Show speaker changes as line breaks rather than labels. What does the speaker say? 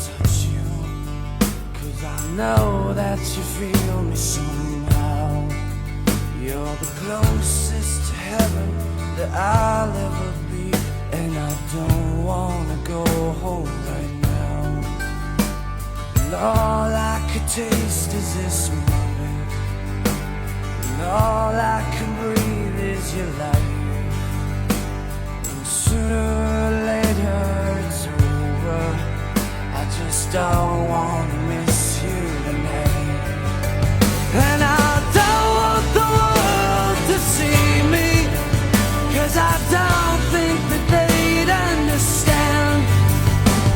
touch you, 'cause I know that you feel me somehow. You're the closest to heaven that I'll ever be, and I don't wanna go home right now. And all I could taste is this moment, and all I can breathe is your light. And sooner or later it's over, I just don't wanna miss